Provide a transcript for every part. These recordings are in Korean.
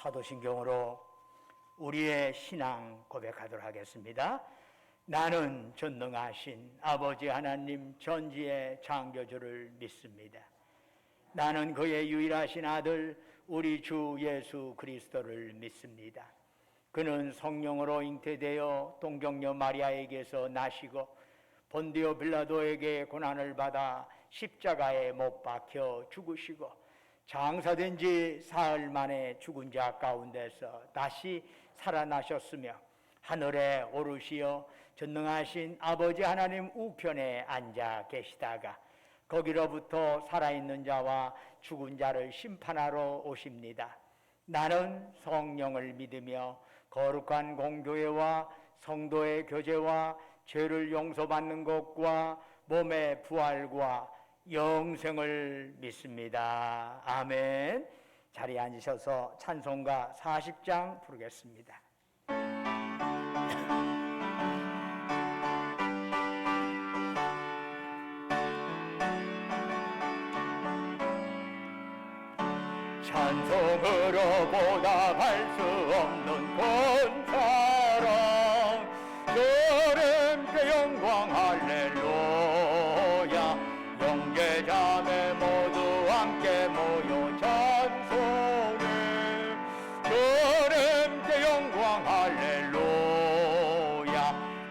사도신경으로 우리의 신앙 고백하도록 하겠습니다. 나는 전능하신 아버지 하나님 전지의 창조주를 믿습니다. 나는 그의 유일하신 아들 우리 주 예수 그리스도를 믿습니다. 그는 성령으로 잉태되어 동정녀 마리아에게서 나시고 본디오 빌라도에게 고난을 받아 십자가에 못 박혀 죽으시고 장사된 지 사흘 만에 죽은 자 가운데서 다시 살아나셨으며 하늘에 오르시어 전능하신 아버지 하나님 우편에 앉아 계시다가 거기로부터 살아있는 자와 죽은 자를 심판하러 오십니다. 나는 성령을 믿으며 거룩한 공교회와 성도의 교제와 죄를 용서받는 것과 몸의 부활과 영생을 믿습니다. 아멘. 자리에 앉으셔서 찬송가 40장 부르겠습니다. 찬송으로 보답할 수 없는 권사랑 주님께 영광 할렐루야. 형제자매 모두 함께 모여 찬송해 주님께 영광 할렐루야.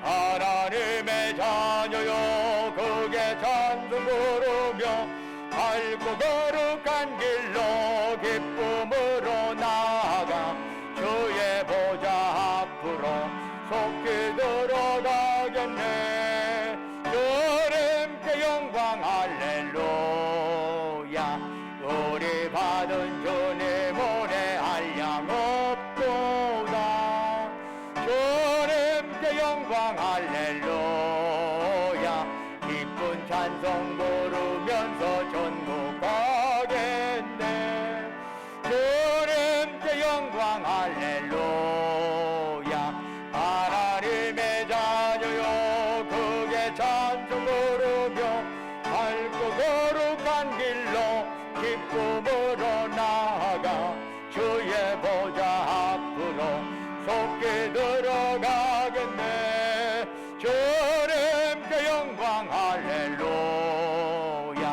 하나님의 자녀여 크게 찬송 부르며 밝고 거룩한 길로 기쁨으로 나아가 주의 보좌 앞으로 속히 들어가겠네. 주님께 영광 할렐루야. 우리 받은 주님 은혜 한량 없도다. 주님께 영광 할렐루야. 기쁜 찬송 부르면서 전국 가겠네. 주님께 영광 할렐루야. 하나님의 자녀여 크게 찬송 부르며 밝고 거룩한 길로 기쁨으로 나아가 주의 보좌 앞으로 속히 들어가겠네. 주님께 영광 할렐루야.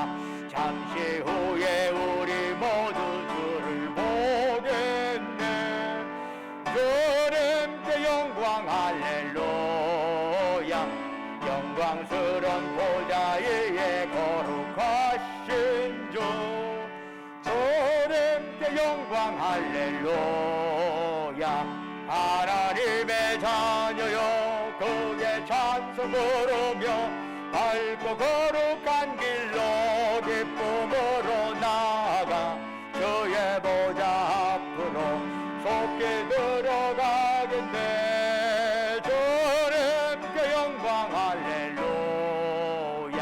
잠시 후에 우리 모두 주를 보겠네. 주님께 영광 할렐루야. 영광스러운 보좌 위에 거룩하신 주 주님께 영광 할렐루야. 하나님의 자녀여 크게 찬송 부르며 밝고 거룩한 길로 기쁨으로 나아가 주의 보좌 앞으로 속히 들어가겠네. 주님께 영광 할렐루야.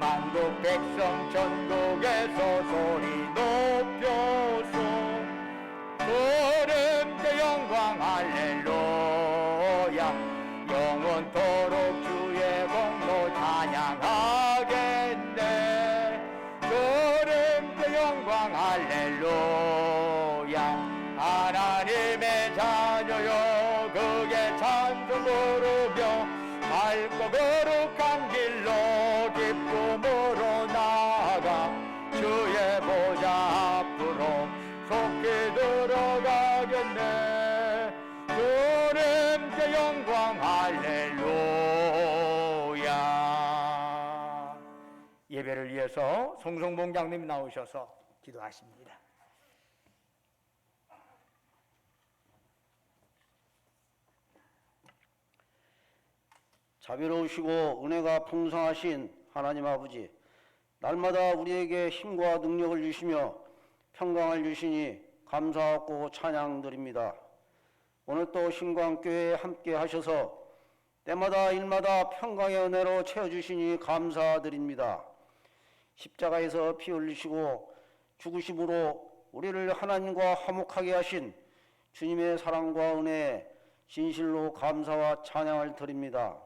만국 백성 전국에서 소리 높여서 주님께 영광 할렐루야. 영원토록 주의 공로 찬양하겠네. 주님께 영광 할렐루야. 하나님의 자녀여 크게 찬송 부르며 밝고 거룩한 길로 기쁨으로 나아가 주의 보좌 앞으로 속히 들어가겠네. 주님께 영광 할렐루야. 예배를 위해서 송성봉장님이 나오셔서 기도하십니다. 자비로우시고 은혜가 풍성하신 하나님 아버지, 날마다 우리에게 힘과 능력을 주시며 평강을 주시니 감사하고 찬양드립니다. 오늘 또 신광교회에 함께 하셔서 때마다 일마다 평강의 은혜로 채워주시니 감사드립니다. 십자가에서 피 흘리시고 죽으심으로 우리를 하나님과 화목하게 하신 주님의 사랑과 은혜에 진실로 감사와 찬양을 드립니다.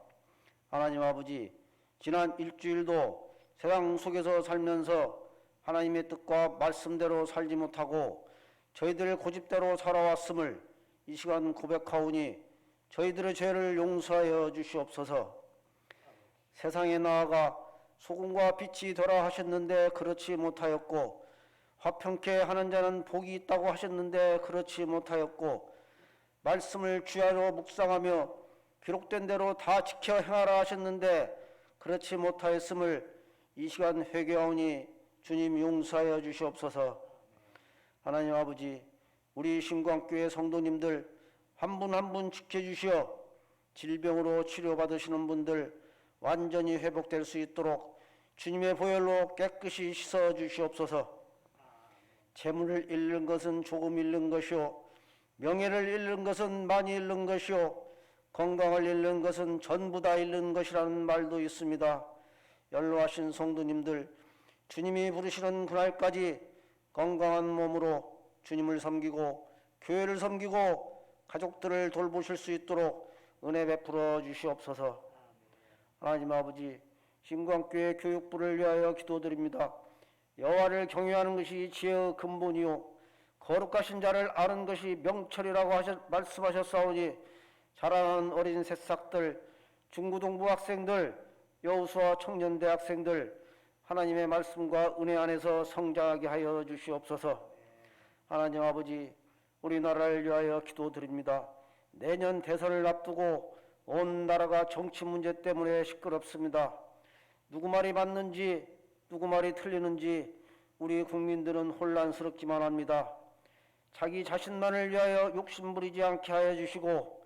하나님 아버지, 지난 일주일도 세상 속에서 살면서 하나님의 뜻과 말씀대로 살지 못하고 저희들 고집대로 살아왔음을 이 시간 고백하오니 저희들의 죄를 용서하여 주시옵소서. 세상에 나아가 소금과 빛이 되라 하셨는데 그렇지 못하였고, 화평케 하는 자는 복이 있다고 하셨는데 그렇지 못하였고, 말씀을 주야로 묵상하며 기록된 대로 다 지켜 행하라 하셨는데 그렇지 못하였음을 이 시간 회개하오니 주님 용서하여 주시옵소서. 하나님 아버지, 우리 신광교회 성도님들 한 분 한 분 지켜주시어 질병으로 치료받으시는 분들 완전히 회복될 수 있도록 주님의 보혈로 깨끗이 씻어 주시옵소서. 재물을 잃는 것은 조금 잃는 것이요, 명예를 잃는 것은 많이 잃는 것이요, 건강을 잃는 것은 전부 다 잃는 것이라는 말도 있습니다. 연로하신 성도님들, 주님이 부르시는 그날까지 건강한 몸으로 주님을 섬기고 교회를 섬기고 가족들을 돌보실 수 있도록 은혜 베풀어 주시옵소서. 하나님 아버지, 신광교회 교육부를 위하여 기도드립니다. 여호와를 경외하는 것이 지혜의 근본이요, 거룩하신 자를 아는 것이 명철이라고 말씀하셨사오니, 자라나는 어린 새싹들, 중고등부 학생들, 여우수와 청년대 학생들, 하나님의 말씀과 은혜 안에서 성장하게 하여 주시옵소서. 하나님 아버지, 우리나라를 위하여 기도드립니다. 내년 대선을 앞두고 온 나라가 정치 문제 때문에 시끄럽습니다. 누구 말이 맞는지 누구 말이 틀리는지 우리 국민들은 혼란스럽기만 합니다. 자기 자신만을 위하여 욕심부리지 않게 하여 주시고,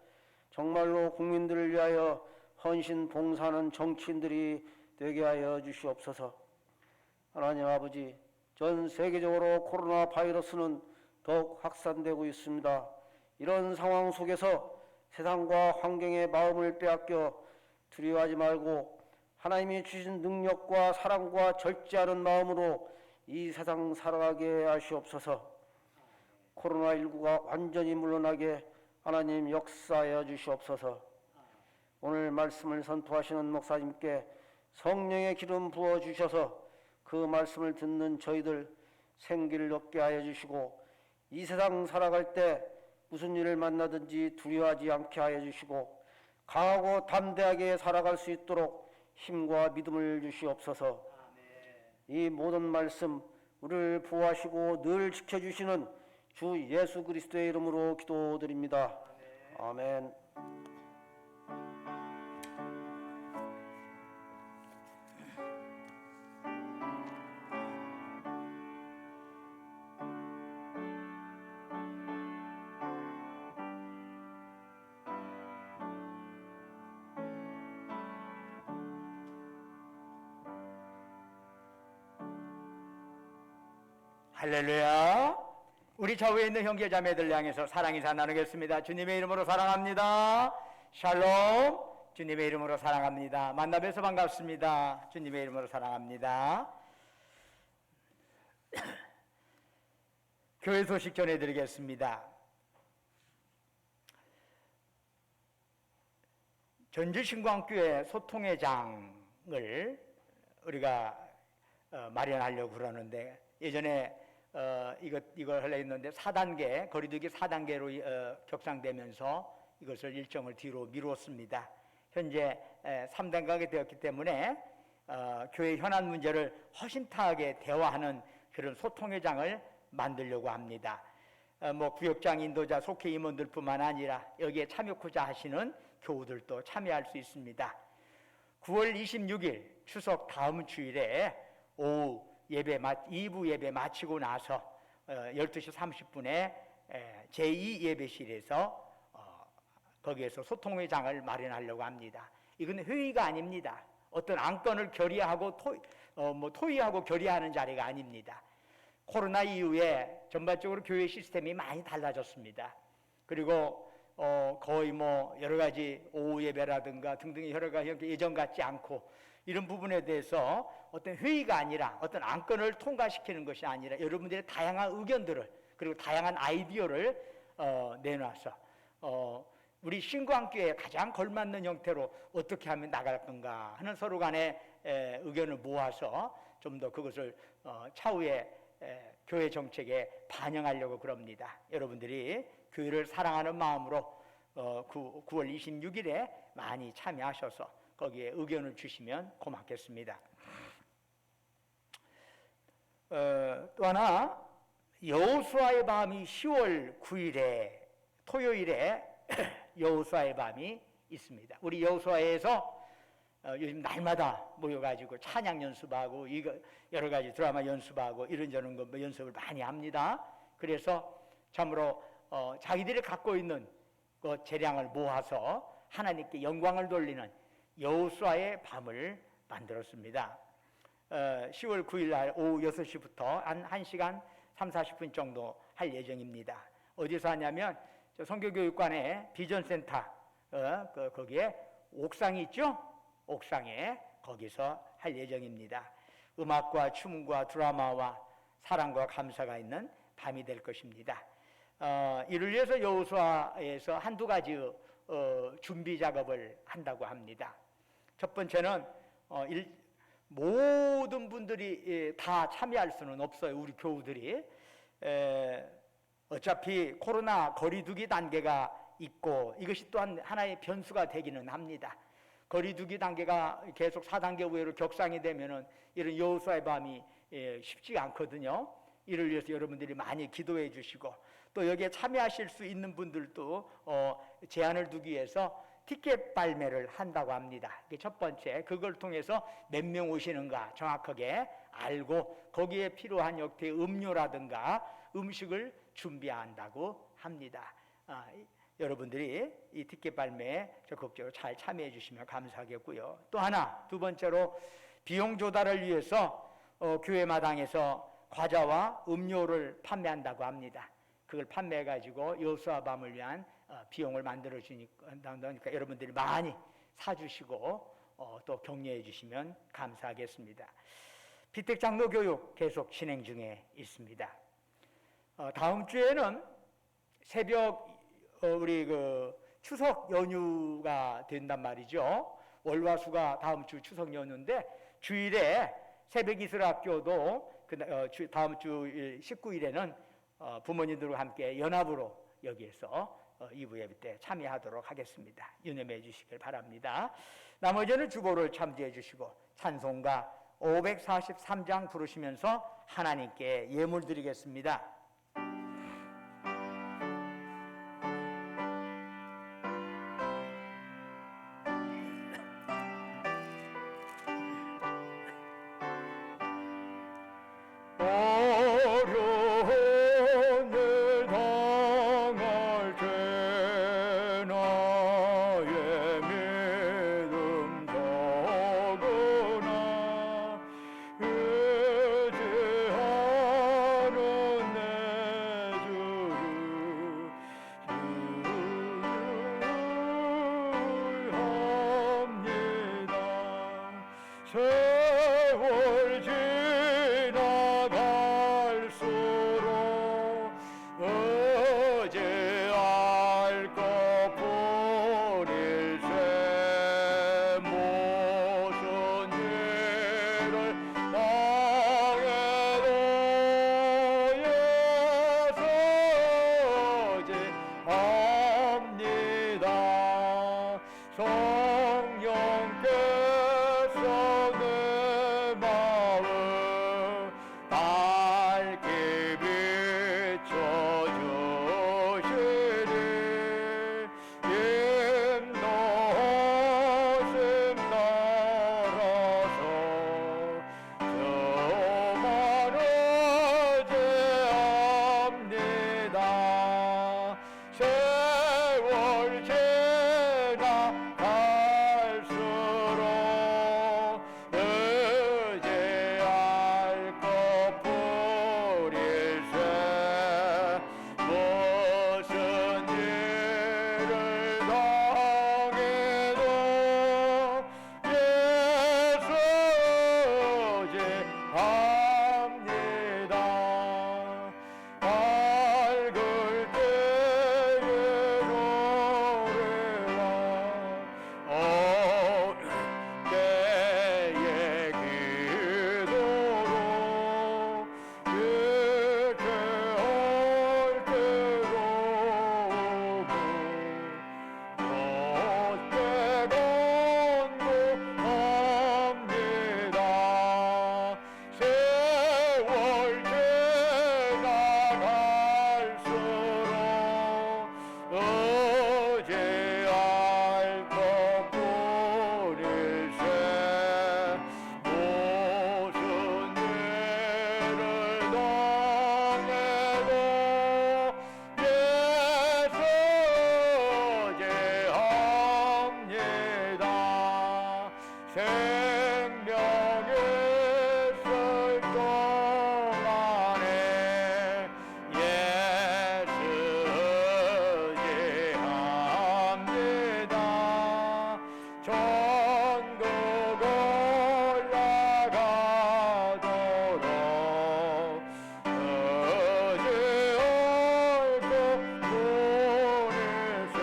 정말로 국민들을 위하여 헌신 봉사하는 정치인들이 되게 하여 주시옵소서. 하나님 아버지, 전 세계적으로 코로나 바이러스는 더욱 확산되고 있습니다. 이런 상황 속에서 세상과 환경의 마음을 빼앗겨 두려워하지 말고 하나님이 주신 능력과 사랑과 절제하는 마음으로 이 세상 살아가게 하시옵소서. 코로나19가 완전히 물러나게 하나님 역사하여 주시옵소서. 오늘 말씀을 선포하시는 목사님께 성령의 기름 부어 주셔서 그 말씀을 듣는 저희들 생기를 얻게 하여 주시고, 이 세상 살아갈 때 무슨 일을 만나든지 두려워하지 않게 하여 주시고, 강하고 담대하게 살아갈 수 있도록 힘과 믿음을 주시옵소서. 이 모든 말씀 우리를 보호하시고 늘 지켜주시는 주 예수 그리스도의 이름으로 기도드립니다. 아멘. 할렐루야. 우리 좌우에 있는 형제 자매들 향해서 사랑 인사 나누겠습니다. 주님의 이름으로 사랑합니다. 샬롬. 주님의 이름으로 사랑합니다. 만나 뵈서 반갑습니다. 주님의 이름으로 사랑합니다. 교회 소식 전해드리겠습니다. 전주신광교회 소통회장을 우리가 마련하려고 그러는데, 예전에 이걸 하려 했는데 4단계, 거리두기 4단계로 격상되면서 이것을 일정을 뒤로 미루었습니다. 현재 3단계가 되었기 때문에 교회 현안 문제를 허심탄회하게 대화하는 그런 소통회장을 만들려고 합니다. 구역장, 인도자, 속회 임원들뿐만 아니라 여기에 참여하고자 하시는 교우들도 참여할 수 있습니다. 9월 26일 추석 다음 주일에 오후 예배 2부 예배 마치고 나서 12시 30분에 제2 예배실에서 거기에서 소통회장을 마련하려고 합니다. 이건 회의가 아닙니다. 어떤 안건을 결의하고 토의하고 결의하는 자리가 아닙니다. 코로나 이후에 전반적으로 교회 시스템이 많이 달라졌습니다. 그리고 거의 여러 가지 오후 예배라든가 등등의 여러 가지 예전 같지 않고, 이런 부분에 대해서 어떤 회의가 아니라 어떤 안건을 통과시키는 것이 아니라 여러분들의 다양한 의견들을, 그리고 다양한 아이디어를 내놔서 우리 신광교회에 가장 걸맞는 형태로 어떻게 하면 나갈 건가 하는 서로 간의 의견을 모아서 좀 더 그것을 차후에 교회 정책에 반영하려고 그럽니다. 여러분들이 교회를 사랑하는 마음으로 9월 26일에 많이 참여하셔서 거기에 의견을 주시면 고맙겠습니다. 또 하나, 여호수아의 밤이 10월 9일에 토요일에 여호수아의 밤이 있습니다. 우리 여호수아에서 요즘 날마다 모여가지고 찬양 연습하고 이거 여러 가지 드라마 연습하고 이런저런 거 연습을 많이 합니다. 그래서 참으로 자기들이 갖고 있는 그 재량을 모아서 하나님께 영광을 돌리는 여호수아의 밤을 만들었습니다. 10월 9일 날 오후 6시부터 한 1시간 30-40분 정도 할 예정입니다. 어디서 하냐면 성교교육관에 비전센터 거기에 옥상이 있죠? 옥상에 거기서 할 예정입니다. 음악과 춤과 드라마와 사랑과 감사가 있는 밤이 될 것입니다. 이를 위해서 여호수아에서 한두 가지 준비 작업을 한다고 합니다. 첫 번째는 모든 분들이 다 참여할 수는 없어요. 우리 교우들이 어차피 코로나 거리두기 단계가 있고 이것이 또한 하나의 변수가 되기는 합니다. 거리두기 단계가 계속 4단계 우회로 격상이 되면은 이런 여호수아의 밤이 쉽지 않거든요. 이를 위해서 여러분들이 많이 기도해 주시고 또 여기에 참여하실 수 있는 분들도 제한을 두기 위해서 티켓 발매를 한다고 합니다. 이게 첫 번째, 그걸 통해서 몇 명 오시는가 정확하게 알고 거기에 필요한 형태의 음료라든가 음식을 준비한다고 합니다. 여러분들이 이 티켓 발매에 적극적으로 잘 참여해 주시면 감사하겠고요. 또 하나, 두 번째로 비용 조달을 위해서 교회 마당에서 과자와 음료를 판매한다고 합니다. 그걸 판매해 가지고 여호수아 밤을 위한 비용을 만들어 주니까 여러분들이 많이 사주시고 또 격려해 주시면 감사하겠습니다. 비택장로 교육 계속 진행 중에 있습니다. 다음 주에는 새벽 우리 추석 연휴가 된단 말이죠. 월화수가 다음 주 추석 연휴인데 주일에 새벽 이슬학교도 다음 주 19일에는 부모님들과 함께 연합으로 여기에서 2부 예배 때 참여하도록 하겠습니다. 유념해 주시길 바랍니다. 나머지는 주보를 참조해 주시고 찬송가 543장 부르시면서 하나님께 예물 드리겠습니다. 예수제합니다. 생명의 설 동안에 예수제합니다. 전국 올라가도록 의지하고 보내세.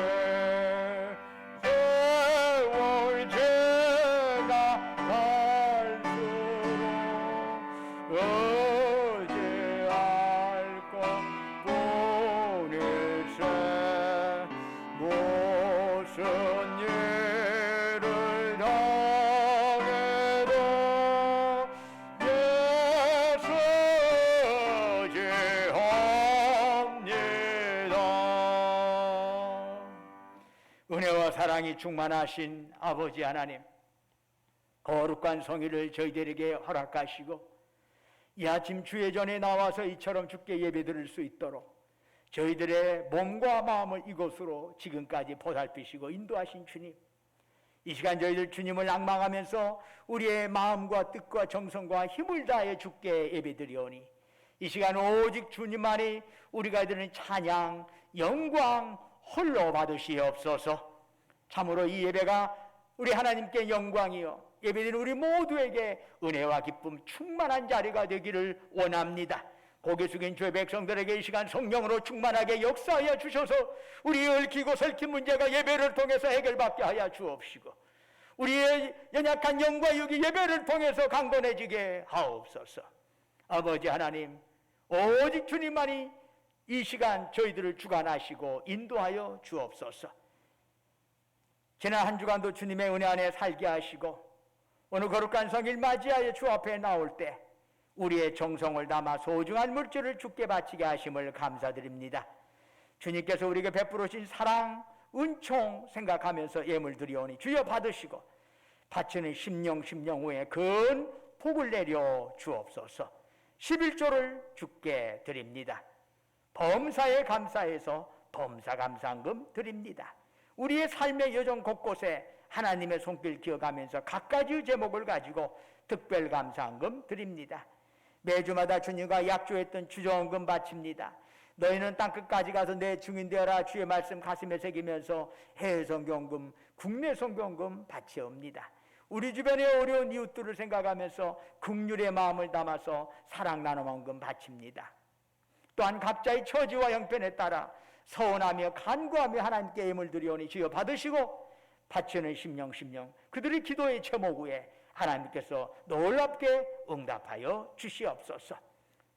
세월 제가 갈수록 의지할 것 보내세. 무슨 일을 당해도 예수제합니다. 은혜와 사랑이 충만하신 아버지 하나님, 거룩한 성의를 저희들에게 허락하시고 이 아침 주의 전에 나와서 이처럼 주께 예배드릴 수 있도록 저희들의 몸과 마음을 이곳으로 지금까지 보살피시고 인도하신 주님, 이 시간 저희들 주님을 앙망하면서 우리의 마음과 뜻과 정성과 힘을 다해 주께 예배드리오니 이 시간 오직 주님만이 우리가 드리는 찬양, 영광 홀로 받으시옵소서. 참으로 이 예배가 우리 하나님께 영광이요 예배드리는 우리 모두에게 은혜와 기쁨 충만한 자리가 되기를 원합니다. 고개 숙인 주의 백성들에게 이 시간 성령으로 충만하게 역사하여 주셔서 우리의 얽히고 설킨 문제가 예배를 통해서 해결받게 하여 주옵시고 우리의 연약한 영과 육이 예배를 통해서 강건해지게 하옵소서. 아버지 하나님, 오직 주님만이 이 시간 저희들을 주관하시고 인도하여 주옵소서. 지난 한 주간도 주님의 은혜 안에 살게 하시고 오늘 거룩한 성일 맞이하여 주 앞에 나올 때 우리의 정성을 담아 소중한 물질을 주께 바치게 하심을 감사드립니다. 주님께서 우리에게 베풀으신 사랑, 은총 생각하면서 예물 드리오니 주여 받으시고 바치는 심령 후에 큰 복을 내려 주옵소서. 11조를 주께 드립니다. 범사에 감사해서 범사 감사한금 드립니다. 우리의 삶의 여정 곳곳에 하나님의 손길 기억하면서 각가지 제목을 가지고 특별 감사한금 드립니다. 매주마다 주님과 약조했던 주정금 바칩니다. 너희는 땅끝까지 가서 내 증인 되어라 주의 말씀 가슴에 새기면서 해외 선교금, 국내 선교금 바치옵니다. 우리 주변의 어려운 이웃들을 생각하면서 긍휼의 마음을 담아서 사랑 나눔원금 바칩니다. 또한 각자의 처지와 형편에 따라 서원하며 간구하며 하나님께 예물 드리오니 주여 받으시고 바치는 심령 그들의 기도의 제목 후에 하나님께서 놀랍게 응답하여 주시옵소서.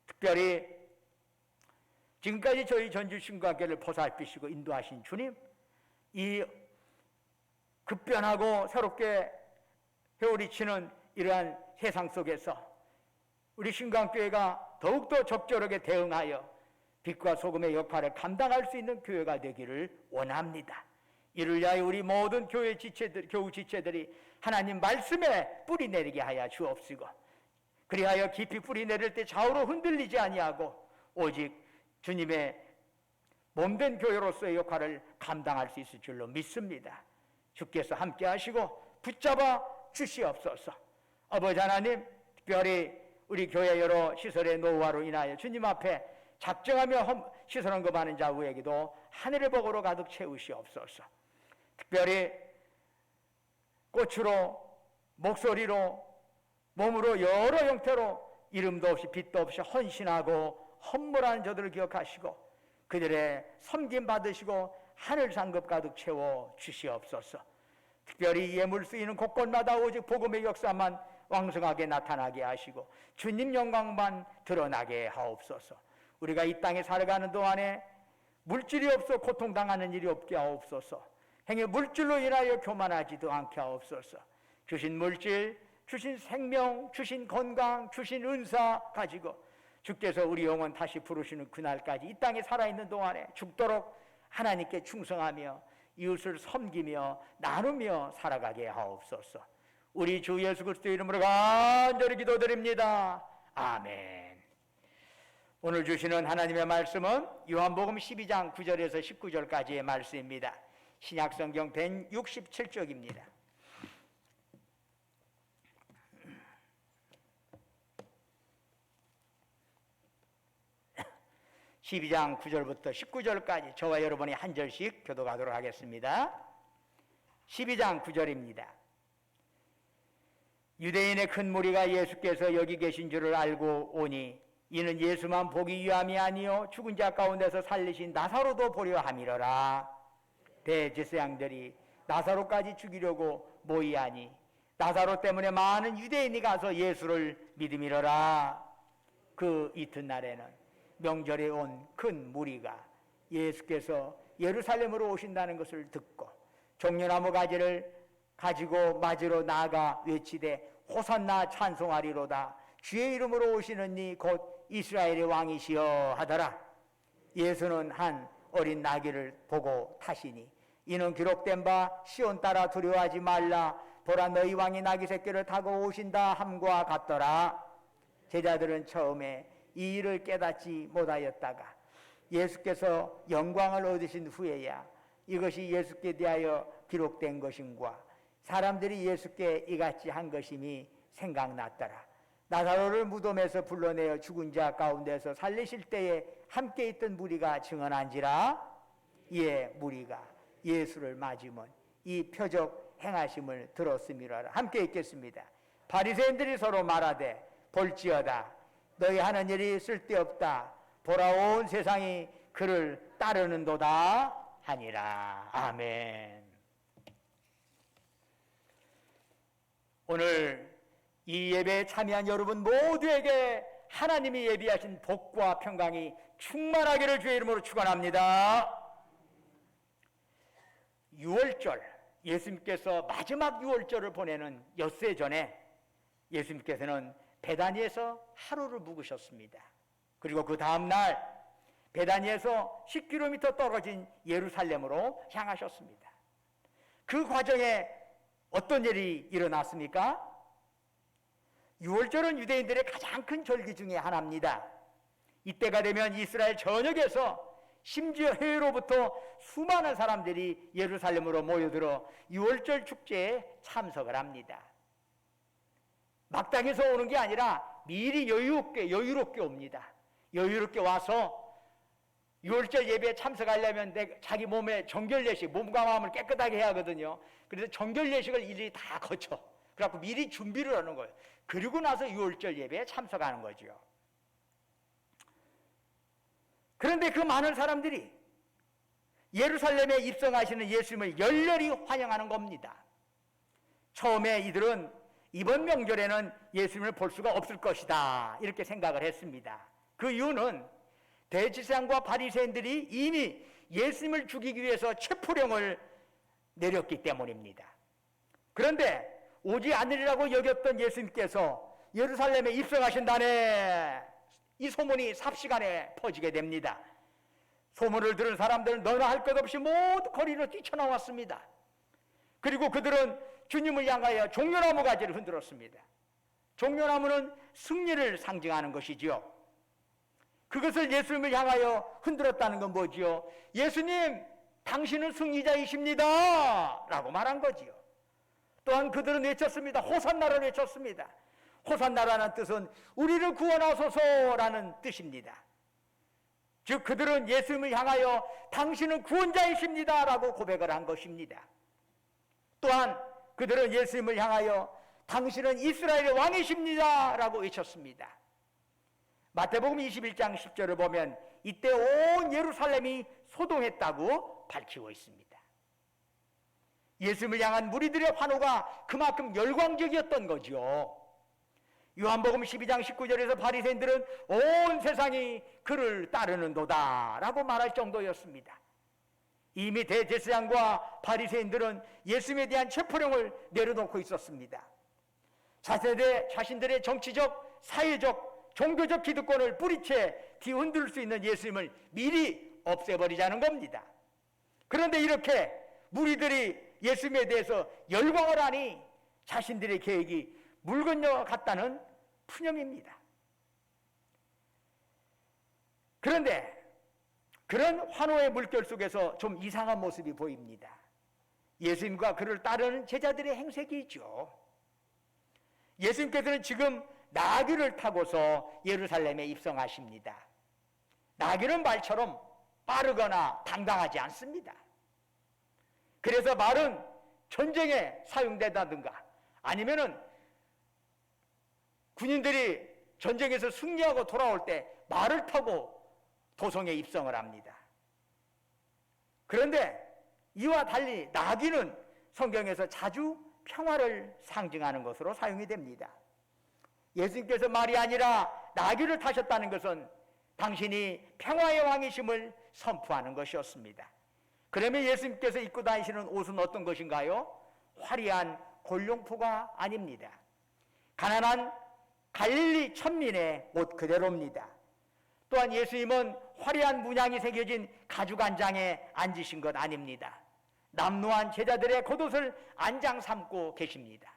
특별히 지금까지 저희 전주신과교를 보살피시고 인도하신 주님, 이 급변하고 새롭게 회오리치는 이러한 세상 속에서 우리 신광교회가 더욱더 적절하게 대응하여 빛과 소금의 역할을 감당할 수 있는 교회가 되기를 원합니다. 이를 위하여 우리 모든 교회 지체들, 교우 지체들이 하나님 말씀에 뿌리 내리게 하여 주옵시고 그리하여 깊이 뿌리 내릴 때 좌우로 흔들리지 아니하고 오직 주님의 몸된 교회로서의 역할을 감당할 수 있을 줄로 믿습니다. 주께서 함께 하시고 붙잡아 주시옵소서. 아버지 하나님, 특별히 우리 교회 여러 시설의 노후화로 인하여 주님 앞에 작정하며 시설 언급하는 자우에게도 하늘의 복으로 가득 채우시옵소서. 특별히 꽃으로, 목소리로, 몸으로 여러 형태로 이름도 없이 빛도 없이 헌신하고 헌물하는 저들을 기억하시고 그들의 섬김 받으시고 하늘 상급 가득 채워 주시옵소서. 특별히 예물 쓰이는 곳곳마다 오직 복음의 역사만 왕성하게 나타나게 하시고 주님 영광만 드러나게 하옵소서. 우리가 이 땅에 살아가는 동안에 물질이 없어 고통당하는 일이 없게 하옵소서. 행여 물질로 인하여 교만하지도 않게 하옵소서. 주신 물질, 주신 생명, 주신 건강, 주신 은사 가지고 주께서 우리 영혼 다시 부르시는 그날까지 이 땅에 살아있는 동안에 죽도록 하나님께 충성하며 이웃을 섬기며 나누며 살아가게 하옵소서. 우리 주 예수 그리스도의 이름으로 간절히 기도드립니다. 아멘. 오늘 주시는 하나님의 말씀은 요한복음 12장 9절에서 19절까지의 말씀입니다. 신약성경 167쪽입니다. 12장 9절부터 19절까지 저와 여러분이 한 절씩 교독하도록 하겠습니다. 12장 9절입니다. 유대인의 큰 무리가 예수께서 여기 계신 줄을 알고 오니 이는 예수만 보기 위함이 아니요 죽은 자 가운데서 살리신 나사로도 보려 함이러라. 대제사장들이 나사로까지 죽이려고 모이하니 나사로 때문에 많은 유대인이 가서 예수를 믿음이러라. 그 이튿날에는 명절에 온 큰 무리가 예수께서 예루살렘으로 오신다는 것을 듣고 종려나무 가지를 가지고 맞으러 나아가 외치되 호산나 찬송하리로다. 주의 이름으로 오시는 이 곧 이스라엘의 왕이시여 하더라. 예수는 한 어린 나귀를 보고 타시니 이는 기록된 바 시온 따라 두려워하지 말라. 보라 너희 왕이 나귀 새끼를 타고 오신다 함과 같더라. 제자들은 처음에 이 일을 깨닫지 못하였다가 예수께서 영광을 얻으신 후에야 이것이 예수께 대하여 기록된 것임과 사람들이 예수께 이같이 한 것임이 생각났더라. 나사로를 무덤에서 불러내어 죽은 자 가운데서 살리실 때에 함께 있던 무리가 증언한지라. 이에 무리가 예수를 맞으면 이 표적 행하심을 들었음이라. 함께 읽겠습니다. 바리새인들이 서로 말하되 볼지어다 너희 하는 일이 쓸데없다. 보라 온 세상이 그를 따르는도다 하니라. 아멘. 오늘 이 예배에 참여한 여러분 모두에게 하나님이 예비하신 복과 평강이 충만하기를 주의 이름으로 축원합니다. 6월절, 예수님께서 마지막 6월절을 보내는 엿새 전에 예수님께서는 베다니에서 하루를 묵으셨습니다. 그리고 그 다음날 베다니에서 10km 떨어진 예루살렘으로 향하셨습니다. 그 과정에 어떤 일이 일어났습니까? 6월절은 유대인들의 가장 큰 절기 중에 하나입니다. 이때가 되면 이스라엘 전역에서 심지어 해외로부터 수많은 사람들이 예루살렘으로 모여들어 6월절 축제에 참석을 합니다. 막당에서 오는 게 아니라 미리 여유롭게 옵니다. 여유롭게 와서 6월절 예배에 참석하려면 자기 몸에 정결례식, 몸과 마음을 깨끗하게 해야 하거든요. 그래서 정결례식을 일일이 다 거쳐. 그래갖고 미리 준비를 하는 거예요. 그리고 나서 6월절 예배에 참석하는 거죠. 그런데 그 많은 사람들이 예루살렘에 입성하시는 예수님을 열렬히 환영하는 겁니다. 처음에 이들은 이번 명절에는 예수님을 볼 수가 없을 것이다 이렇게 생각을 했습니다. 그 이유는 대제사장과 바리새인들이 이미 예수님을 죽이기 위해서 체포령을 내렸기 때문입니다. 그런데 오지 않으리라고 여겼던 예수님께서 예루살렘에 입성하신다네, 이 소문이 삽시간에 퍼지게 됩니다. 소문을 들은 사람들은 너나 할 것 없이 모두 거리로 뛰쳐나왔습니다. 그리고 그들은 주님을 향하여 종려나무 가지를 흔들었습니다. 종려나무는 승리를 상징하는 것이지요. 그것을 예수님을 향하여 흔들었다는 건 뭐지요? 예수님, 당신은 승리자이십니다 라고 말한 거지요. 또한 그들은 외쳤습니다. 호산나를 외쳤습니다. 호산나라는 뜻은 우리를 구원하소서라는 뜻입니다. 즉 그들은 예수님을 향하여 당신은 구원자이십니다 라고 고백을 한 것입니다. 또한 그들은 예수님을 향하여 당신은 이스라엘의 왕이십니다 라고 외쳤습니다. 마태복음 21장 10절을 보면 이때 온 예루살렘이 소동했다고 밝히고 있습니다. 예수님을 향한 무리들의 환호가 그만큼 열광적이었던 거죠. 요한복음 12장 19절에서 바리새인들은 온 세상이 그를 따르는도다 라고 말할 정도였습니다. 이미 대제사장과 바리새인들은 예수님에 대한 체포령을 내려놓고 있었습니다. 자신들의 정치적, 사회적, 종교적 기득권을 뿌리채 뒤흔들 수 있는 예수님을 미리 없애버리자는 겁니다. 그런데 이렇게 무리들이 예수님에 대해서 열광을 하니 자신들의 계획이 물 건너갔다는 푸념입니다. 그런데 그런 환호의 물결 속에서 좀 이상한 모습이 보입니다. 예수님과 그를 따르는 제자들의 행색이 있죠. 예수님께서는 지금 나귀를 타고서 예루살렘에 입성하십니다. 나귀는 말처럼 빠르거나 당당하지 않습니다. 그래서 말은 전쟁에 사용된다든가 아니면은 군인들이 전쟁에서 승리하고 돌아올 때 말을 타고 도성에 입성을 합니다. 그런데 이와 달리 나귀는 성경에서 자주 평화를 상징하는 것으로 사용이 됩니다. 예수님께서 말이 아니라 나귀를 타셨다는 것은 당신이 평화의 왕이심을 선포하는 것이었습니다. 그러면 예수님께서 입고 다니시는 옷은 어떤 것인가요? 화려한 골룡포가 아닙니다. 가난한 갈릴리 천민의 옷 그대로입니다. 또한 예수님은 화려한 문양이 새겨진 가죽 안장에 앉으신 것 아닙니다. 남루한 제자들의 겉옷을 안장 삼고 계십니다.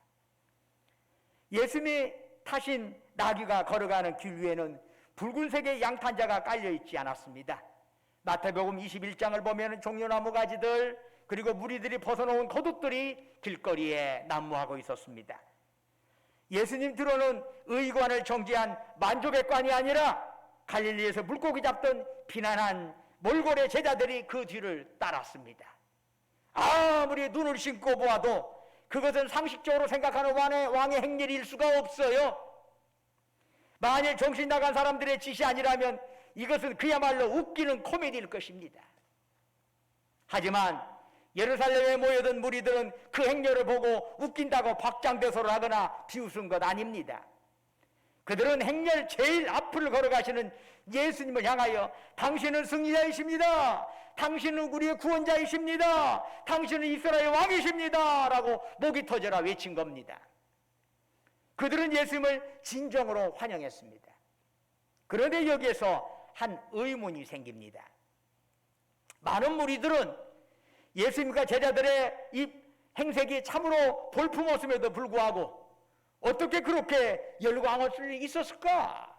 예수님이 타신 나귀가 걸어가는 길 위에는 붉은색의 양탄자가 깔려있지 않았습니다. 마태복음 21장을 보면 종려나무 가지들 그리고 무리들이 벗어놓은 겉옷들이 길거리에 난무하고 있었습니다. 예수님 뒤로는 의관을 정지한 만족의관이 아니라 갈릴리에서 물고기 잡던 비난한 몰골의 제자들이 그 뒤를 따랐습니다. 아무리 눈을 심고 보아도 그것은 상식적으로 생각하는 왕의 행렬일 수가 없어요. 만일 정신 나간 사람들의 짓이 아니라면 이것은 그야말로 웃기는 코미디일 것입니다. 하지만 예루살렘에 모여든 무리들은 그 행렬을 보고 웃긴다고 박장대소를 하거나 비웃은 것 아닙니다. 그들은 행렬 제일 앞을 걸어가시는 예수님을 향하여 당신은 승리자이십니다. 당신은 우리의 구원자이십니다. 당신은 이스라엘 왕이십니다. 라고 목이 터져라 외친 겁니다. 그들은 예수님을 진정으로 환영했습니다. 그런데 여기에서 한 의문이 생깁니다. 많은 무리들은 예수님과 제자들의 이 행색이 참으로 볼품없음에도 불구하고 어떻게 그렇게 열광할 수 있었을까?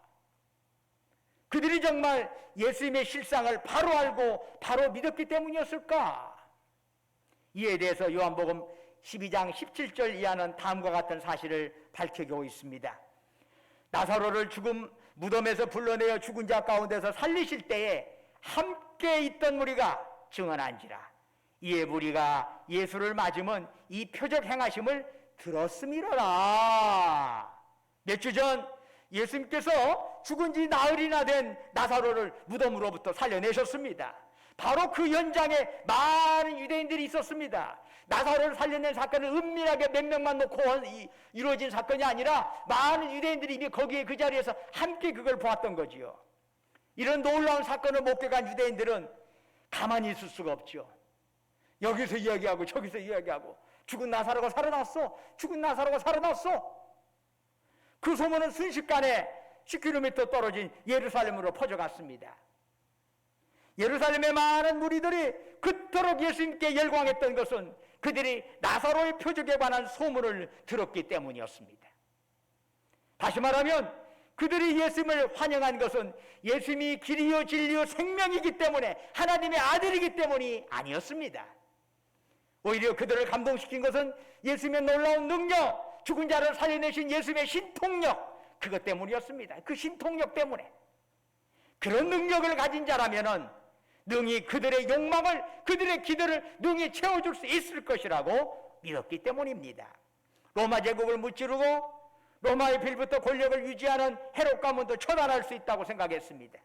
그들이 정말 예수님의 실상을 바로 알고 바로 믿었기 때문이었을까? 이에 대해서 요한복음 12장 17절 이하는 다음과 같은 사실을 밝히고 있습니다. 나사로를 죽음 무덤에서 불러내어 죽은 자 가운데서 살리실 때에 함께 있던 무리가 증언한지라. 이에 무리가 예수를 맞으면 이 표적 행하심을 들었음이로라. 몇 주 전 예수님께서 죽은 지 나흘이나 된 나사로를 무덤으로부터 살려내셨습니다. 바로 그 현장에 많은 유대인들이 있었습니다. 나사로를 살려낸 사건은 은밀하게 몇 명만 놓고 이루어진 사건이 아니라 많은 유대인들이 이미 거기에 그 자리에서 함께 그걸 보았던 거지요. 이런 놀라운 사건을 목격한 유대인들은 가만히 있을 수가 없죠. 여기서 이야기하고 저기서 이야기하고 죽은 나사로가 살아났어. 죽은 나사로가 살아났어. 그 소문은 순식간에 10km 떨어진 예루살렘으로 퍼져갔습니다. 예루살렘의 많은 무리들이 그토록 예수님께 열광했던 것은 그들이 나사로의 표적에 관한 소문을 들었기 때문이었습니다. 다시 말하면 그들이 예수님을 환영한 것은 예수님이 길이요 진리요 생명이기 때문에 하나님의 아들이기 때문이 아니었습니다. 오히려 그들을 감동시킨 것은 예수님의 놀라운 능력, 죽은 자를 살려내신 예수님의 신통력, 그것 때문이었습니다. 그 신통력 때문에. 그런 능력을 가진 자라면은 능히 그들의 욕망을, 그들의 기대를 능히 채워줄 수 있을 것이라고 믿었기 때문입니다. 로마 제국을 무찌르고 로마의 빌부터 권력을 유지하는 헤롯 가문도 처단할 수 있다고 생각했습니다.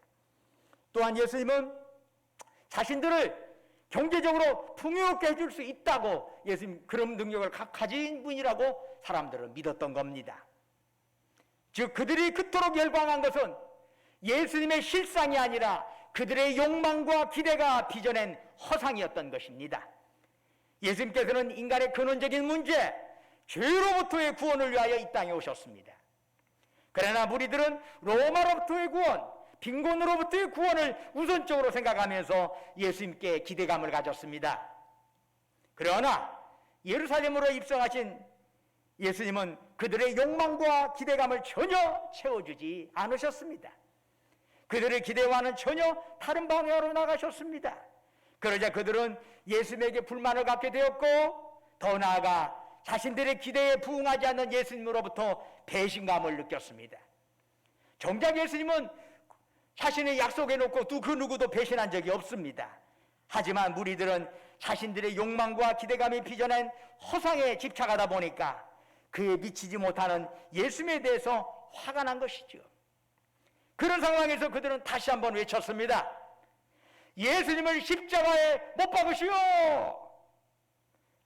또한 예수님은 자신들을 경제적으로 풍요롭게 해줄 수 있다고 예수님 그런 능력을 가진 분이라고 사람들은 믿었던 겁니다. 즉 그들이 그토록 열광한 것은 예수님의 실상이 아니라 그들의 욕망과 기대가 빚어낸 허상이었던 것입니다. 예수님께서는 인간의 근원적인 문제, 죄로부터의 구원을 위하여 이 땅에 오셨습니다. 그러나 무리들은 로마로부터의 구원, 빈곤으로부터의 구원을 우선적으로 생각하면서 예수님께 기대감을 가졌습니다. 그러나 예루살렘으로 입성하신 예수님은 그들의 욕망과 기대감을 전혀 채워주지 않으셨습니다. 그들의 기대와는 전혀 다른 방향으로 나가셨습니다. 그러자 그들은 예수님에게 불만을 갖게 되었고, 더 나아가 자신들의 기대에 부응하지 않는 예수님으로부터 배신감을 느꼈습니다. 정작 예수님은 자신의 약속해놓고 그 누구도 배신한 적이 없습니다. 하지만 무리들은 자신들의 욕망과 기대감이 빚어낸 허상에 집착하다 보니까 그에 미치지 못하는 예수님에 대해서 화가 난 것이죠. 그런 상황에서 그들은 다시 한번 외쳤습니다. 예수님을 십자가에 못 박으시오!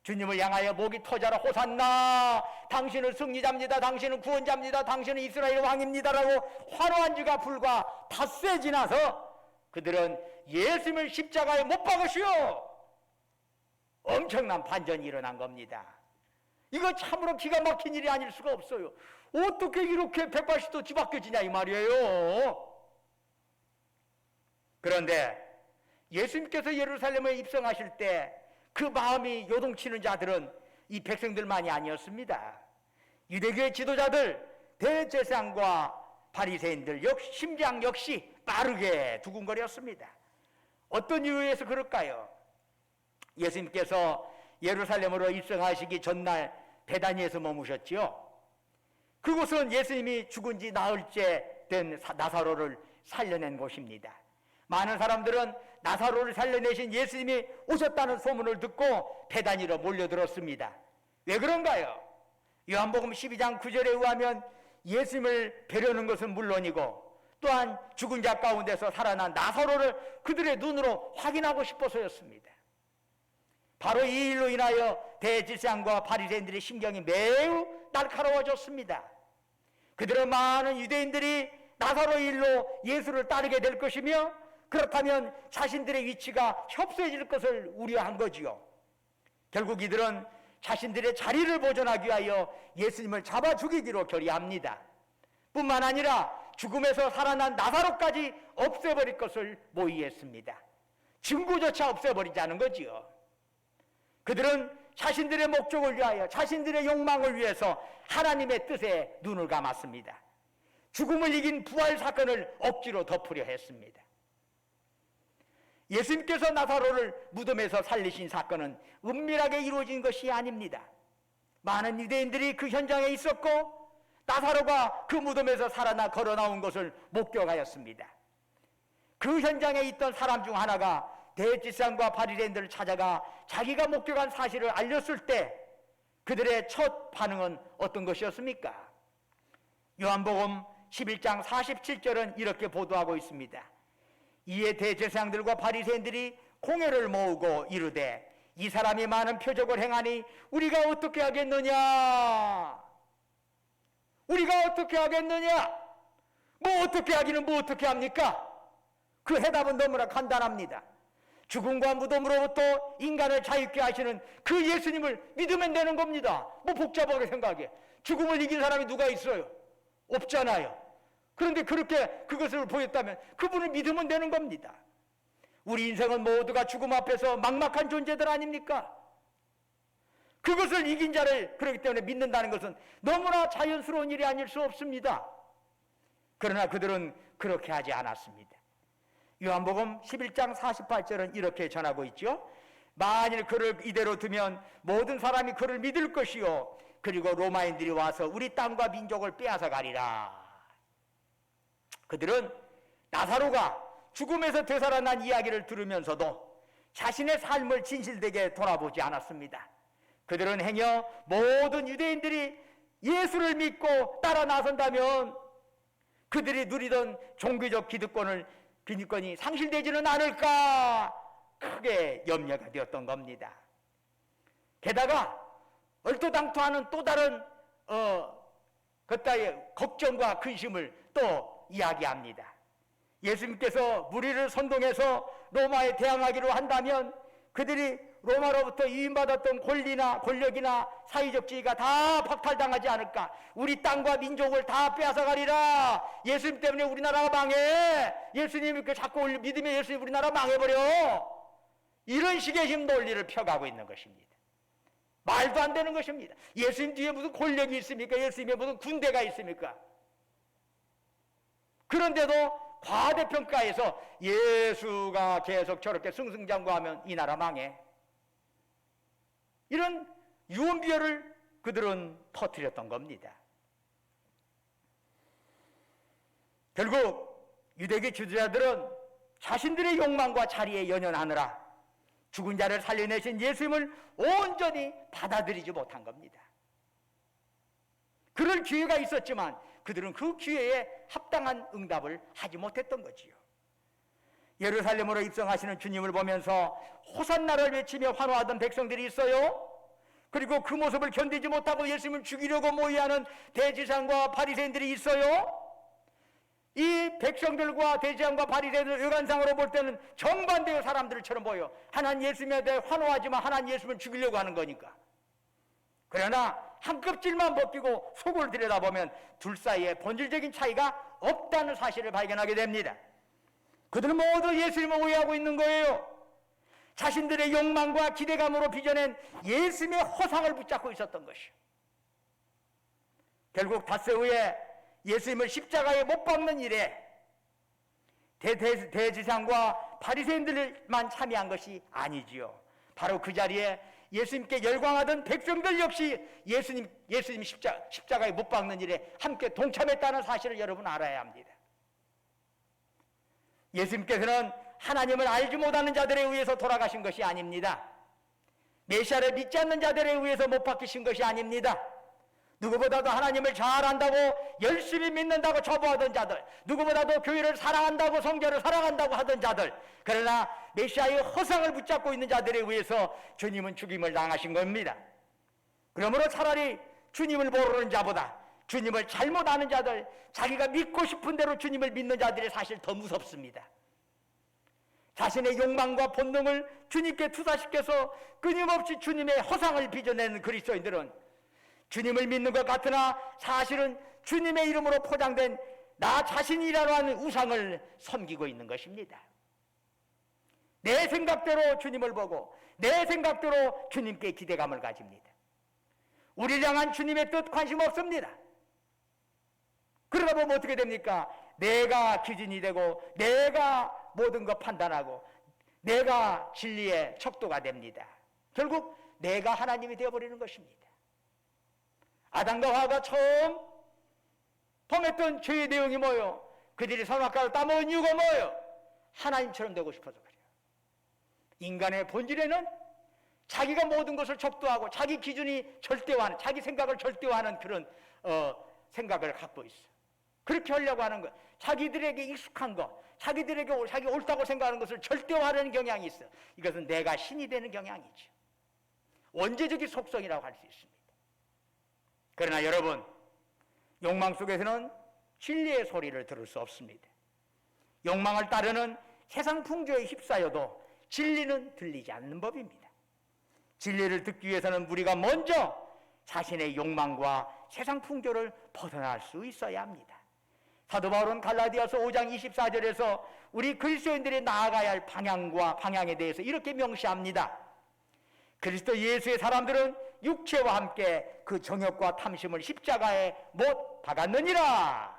주님을 향하여 목이 터져라 호산나, 당신은 승리자입니다, 당신은 구원자입니다, 당신은 이스라엘 왕입니다라고 환호한 지가 불과 닷새 지나서 그들은 예수님을 십자가에 못 박으시오! 엄청난 반전이 일어난 겁니다. 이거 참으로 기가 막힌 일이 아닐 수가 없어요. 어떻게 이렇게 180도 뒤바뀌어지냐 이 말이에요. 그런데 예수님께서 예루살렘에 입성하실 때 그 마음이 요동치는 자들은 이 백성들만이 아니었습니다. 유대교의 지도자들, 대제사장과 바리새인들 심장 역시 빠르게 두근거렸습니다. 어떤 이유에서 그럴까요? 예수님께서 예루살렘으로 입성하시기 전날 베다니에서 머무셨지요. 그곳은 예수님이 죽은 지 나흘째 된 나사로를 살려낸 곳입니다. 많은 사람들은 나사로를 살려내신 예수님이 오셨다는 소문을 듣고 베다니로 몰려들었습니다. 왜 그런가요? 요한복음 12장 9절에 의하면 예수님을 뵈려는 것은 물론이고 또한 죽은 자 가운데서 살아난 나사로를 그들의 눈으로 확인하고 싶어서였습니다. 바로 이 일로 인하여 대제사장과 바리새인들의 심경이 매우 날카로워졌습니다. 그들은 많은 유대인들이 나사로의 일로 예수를 따르게 될 것이며 그렇다면 자신들의 위치가 협소해질 것을 우려한 거지요. 결국 이들은 자신들의 자리를 보존하기 위하여 예수님을 잡아 죽이기로 결의합니다. 뿐만 아니라 죽음에서 살아난 나사로까지 없애버릴 것을 모의했습니다. 증거조차 없애버리자는 거지요. 그들은 자신들의 목적을 위하여, 자신들의 욕망을 위해서 하나님의 뜻에 눈을 감았습니다. 죽음을 이긴 부활 사건을 억지로 덮으려 했습니다. 예수님께서 나사로를 무덤에서 살리신 사건은 은밀하게 이루어진 것이 아닙니다. 많은 유대인들이 그 현장에 있었고 나사로가 그 무덤에서 살아나 걸어 나온 것을 목격하였습니다. 그 현장에 있던 사람 중 하나가 대제사장과 바리새인들을 찾아가 자기가 목격한 사실을 알렸을 때 그들의 첫 반응은 어떤 것이었습니까? 요한복음 11장 47절은 이렇게 보도하고 있습니다. 이에 대제사장들과 바리새인들이 공회를 모으고 이르되 이 사람이 많은 표적을 행하니 우리가 어떻게 하겠느냐? 우리가 어떻게 하겠느냐? 뭐 어떻게 하기는 뭐 어떻게 합니까? 그 해답은 너무나 간단합니다. 죽음과 무덤으로부터 인간을 자유케 하시는 그 예수님을 믿으면 되는 겁니다. 뭐 복잡하게 생각해. 죽음을 이긴 사람이 누가 있어요? 없잖아요. 그런데 그렇게 그것을 보였다면 그분을 믿으면 되는 겁니다. 우리 인생은 모두가 죽음 앞에서 막막한 존재들 아닙니까? 그것을 이긴 자를 그렇기 때문에 믿는다는 것은 너무나 자연스러운 일이 아닐 수 없습니다. 그러나 그들은 그렇게 하지 않았습니다. 요한복음 11장 48절은 이렇게 전하고 있죠. 만일 그를 이대로 두면 모든 사람이 그를 믿을 것이요 그리고 로마인들이 와서 우리 땅과 민족을 빼앗아 가리라. 그들은 나사로가 죽음에서 되살아난 이야기를 들으면서도 자신의 삶을 진실되게 돌아보지 않았습니다. 그들은 행여 모든 유대인들이 예수를 믿고 따라 나선다면 그들이 누리던 종교적 기득권이 상실되지는 않을까 크게 염려가 되었던 겁니다. 게다가 얼토당토하는 또 다른 그따위의 걱정과 근심을 또 이야기합니다. 예수님께서 무리를 선동해서 로마에 대항하기로 한다면 그들이 로마로부터 위임받았던 권리나 권력이나 사회적 지위가 다 박탈당하지 않을까? 우리 땅과 민족을 다 빼앗아가리라. 예수님 때문에 우리나라가 망해. 예수님이 자꾸 믿으면 예수님 우리나라 망해버려. 이런 식의 힘 논리를 펴가고 있는 것입니다. 말도 안 되는 것입니다. 예수님 뒤에 무슨 권력이 있습니까? 예수님에 무슨 군대가 있습니까? 그런데도 과대평가해서 예수가 계속 저렇게 승승장구하면 이 나라 망해. 이런 유언비어를 그들은 퍼뜨렸던 겁니다. 결국 유대계 지도자들은 자신들의 욕망과 자리에 연연하느라 죽은 자를 살려내신 예수님을 온전히 받아들이지 못한 겁니다. 그럴 기회가 있었지만 그들은 그 기회에 합당한 응답을 하지 못했던 거지요. 예루살렘으로 입성하시는 주님을 보면서 호산나를 외치며 환호하던 백성들이 있어요. 그리고 그 모습을 견디지 못하고 예수님을 죽이려고 모의하는 대제사장과 바리새인들이 있어요. 이 백성들과 대제사장과 바리새인들 외관상으로 볼 때는 정반대의 사람들처럼 보여. 하나님 예수님에 대해 환호하지만 하나님 예수님을 죽이려고 하는 거니까. 그러나 한 껍질만 벗기고 속을 들여다보면 둘 사이에 본질적인 차이가 없다는 사실을 발견하게 됩니다. 그들은 모두 예수님을 오해하고 있는 거예요. 자신들의 욕망과 기대감으로 빚어낸 예수님의 허상을 붙잡고 있었던 것이요. 결국 닷새 후에 예수님을 십자가에 못 박는 일에 대제사장과 바리새인들만 참여한 것이 아니지요. 바로 그 자리에 예수님께 열광하던 백성들 역시 예수님 십자가에 못 박는 일에 함께 동참했다는 사실을 여러분 알아야 합니다. 예수님께서는 하나님을 알지 못하는 자들에 의해서 돌아가신 것이 아닙니다. 메시아를 믿지 않는 자들에 의해서 못 박히신 것이 아닙니다. 누구보다도 하나님을 잘 안다고 열심히 믿는다고 저보하던 자들, 누구보다도 교회를 사랑한다고 성전을 사랑한다고 하던 자들, 그러나 메시아의 허상을 붙잡고 있는 자들에 의해서 주님은 죽임을 당하신 겁니다. 그러므로 차라리 주님을 모르는 자보다 주님을 잘못 아는 자들, 자기가 믿고 싶은 대로 주님을 믿는 자들이 사실 더 무섭습니다. 자신의 욕망과 본능을 주님께 투사시켜서 끊임없이 주님의 허상을 빚어내는 그리스도인들은 주님을 믿는 것 같으나 사실은 주님의 이름으로 포장된 나 자신이라고 하는 우상을 섬기고 있는 것입니다. 내 생각대로 주님을 보고 내 생각대로 주님께 기대감을 가집니다. 우리를 향한 주님의 뜻 관심 없습니다. 그러다 보면 어떻게 됩니까? 내가 기준이 되고 내가 모든 것 판단하고 내가 진리의 척도가 됩니다. 결국 내가 하나님이 되어버리는 것입니다. 아담과 하와가 처음 범했던 죄의 내용이 뭐예요? 그들이 선악과를 따먹은 이유가 뭐예요? 하나님처럼 되고 싶어서 그래요. 인간의 본질에는 자기가 모든 것을 척도하고 자기 기준이 절대화하는, 자기 생각을 절대화하는 그런 생각을 갖고 있어. 그렇게 하려고 하는 것, 자기들에게 익숙한 것, 자기들에게 자기 옳다고 생각하는 것을 절대화하려는 경향이 있어. 이것은 내가 신이 되는 경향이죠. 원죄적인 속성이라고 할 수 있습니다. 그러나 여러분, 욕망 속에서는 진리의 소리를 들을 수 없습니다. 욕망을 따르는 세상 풍조에 휩싸여도 진리는 들리지 않는 법입니다. 진리를 듣기 위해서는 우리가 먼저 자신의 욕망과 세상 풍조를 벗어날 수 있어야 합니다. 사도 바울은 갈라디아서 5장 24절에서 우리 그리스도인들이 나아가야 할 방향에 대해서 이렇게 명시합니다. 그리스도 예수의 사람들은 육체와 함께 그 정욕과 탐심을 십자가에 못 박았느니라.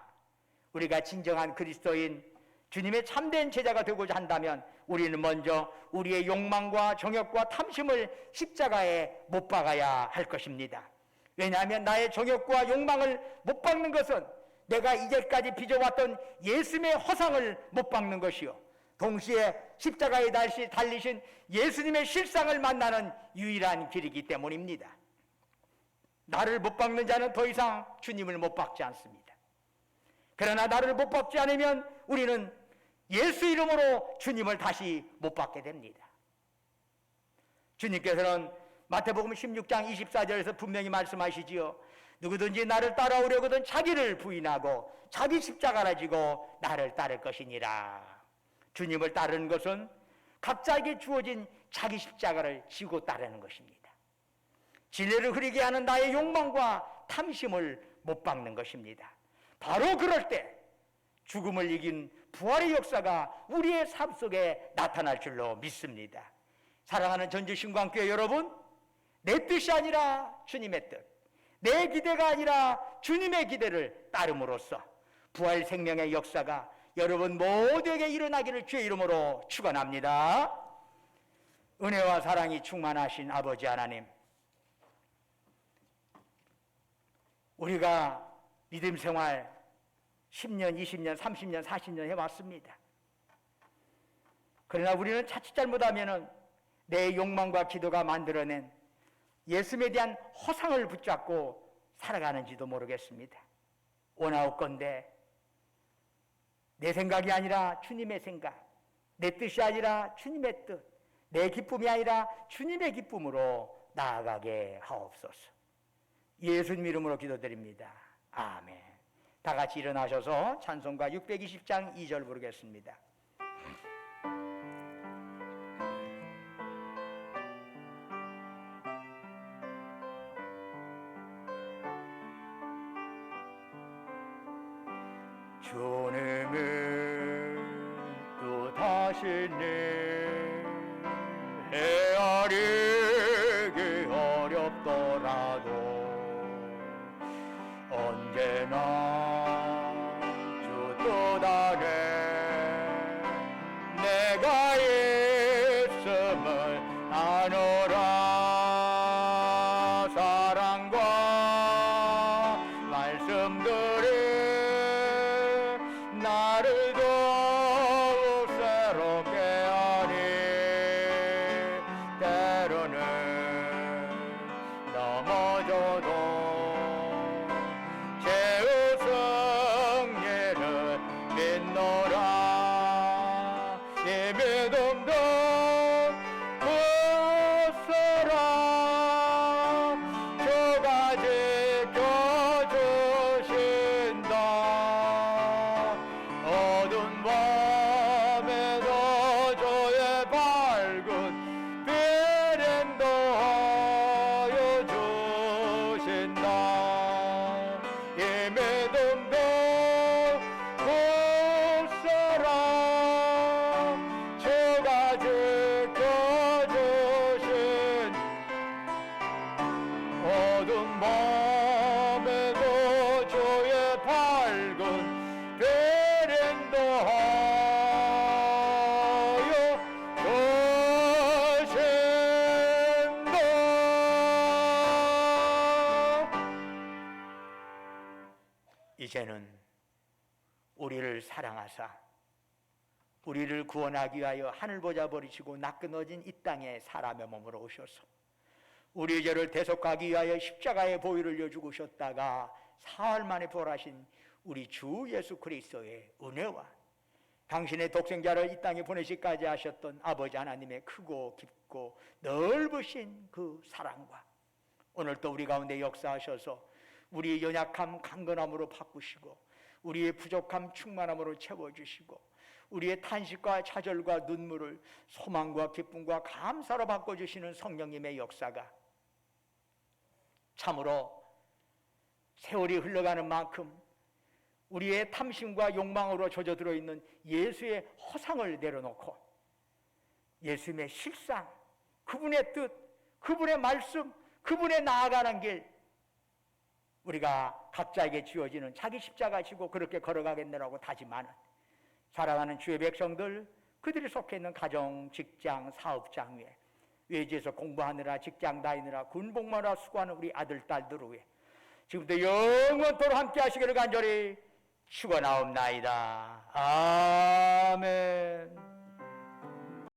우리가 진정한 그리스도인, 주님의 참된 제자가 되고자 한다면 우리는 먼저 우리의 욕망과 정욕과 탐심을 십자가에 못 박아야 할 것입니다. 왜냐하면 나의 정욕과 욕망을 못 박는 것은 내가 이제까지 빚어왔던 예수님의 허상을 못 박는 것이요, 동시에 십자가에 달리신 예수님의 실상을 만나는 유일한 길이기 때문입니다. 나를 못 박는 자는 더 이상 주님을 못 박지 않습니다. 그러나 나를 못 박지 않으면 우리는 예수 이름으로 주님을 다시 못 박게 됩니다. 주님께서는 마태복음 16장 24절에서 분명히 말씀하시지요. 누구든지 나를 따라오려거든 자기를 부인하고 자기 십자가를 지고 나를 따를 것이니라. 주님을 따르는 것은 각자에게 주어진 자기 십자가를 지고 따르는 것입니다. 진리를 흐리게 하는 나의 욕망과 탐심을 못 박는 것입니다. 바로 그럴 때 죽음을 이긴 부활의 역사가 우리의 삶 속에 나타날 줄로 믿습니다. 사랑하는 전주신광교회 여러분, 내 뜻이 아니라 주님의 뜻, 내 기대가 아니라 주님의 기대를 따름으로써 부활 생명의 역사가 여러분 모두에게 일어나기를 주의 이름으로 축원합니다. 은혜와 사랑이 충만하신 아버지 하나님, 우리가 믿음 생활 10년, 20년, 30년, 40년 해왔습니다. 그러나 우리는 자칫 잘못하면 내 욕망과 기도가 만들어낸 예수님에 대한 허상을 붙잡고 살아가는지도 모르겠습니다. 원하옵건대 내 생각이 아니라 주님의 생각, 내 뜻이 아니라 주님의 뜻, 내 기쁨이 아니라 주님의 기쁨으로 나아가게 하옵소서. 예수님 이름으로 기도드립니다. 아멘. 다 같이 일어나셔서 찬송가 620장 2절 부르겠습니다. 주님을 또 다시 헤아리기 어렵더라도 언제나 주 뜻 안에 내가 있음을 아노라. 사랑과 말씀들이 나를 더욱 새롭게 하니 때로는 넘어져도 죄의 승리를 믿노라. 이 믿음도 굳세라. 주가 지켜주신다. 어두운 밤에도 주의 밝은 빛 인도하여 주신다. 이 믿음도 굳세라. 주가 지켜주신 어두운 밤에도 주의 밝은 빛 인도하여 주신다. 이제는 우리를 사랑하사 우리를 구원하기 위하여 하늘 보좌 버리시고 낯그너진 이 땅에 사람의 몸으로 오셔서 우리의 죄를 대속하기 위하여 십자가의 보혈을 흘려 죽으셨다가 사흘 만에 부활하신 우리 주 예수 그리스도의 은혜와 당신의 독생자를 이 땅에 보내시기까지 하셨던 아버지 하나님의 크고 깊고 넓으신 그 사랑과 오늘 또 우리 가운데 역사하셔서 우리의 연약함 강건함으로 바꾸시고 우리의 부족함 충만함으로 채워주시고 우리의 탄식과 좌절과 눈물을 소망과 기쁨과 감사로 바꿔주시는 성령님의 역사가 참으로 세월이 흘러가는 만큼 우리의 탐심과 욕망으로 젖어들어 있는 예수의 허상을 내려놓고 예수님의 실상, 그분의 뜻, 그분의 말씀, 그분의 나아가는 길, 우리가 각자에게 지어지는 자기 십자가 지고 그렇게 걸어가겠느라고 다짐하는 사랑하는 주의 백성들, 그들이 속해 있는 가정, 직장, 사업장 위에 외지에서 공부하느라 직장 다니느라 군복무하느라 수고하는 우리 아들, 딸들 위해 지금부터 영원토록 함께 하시기를 간절히 축원하옵나이다. 아멘.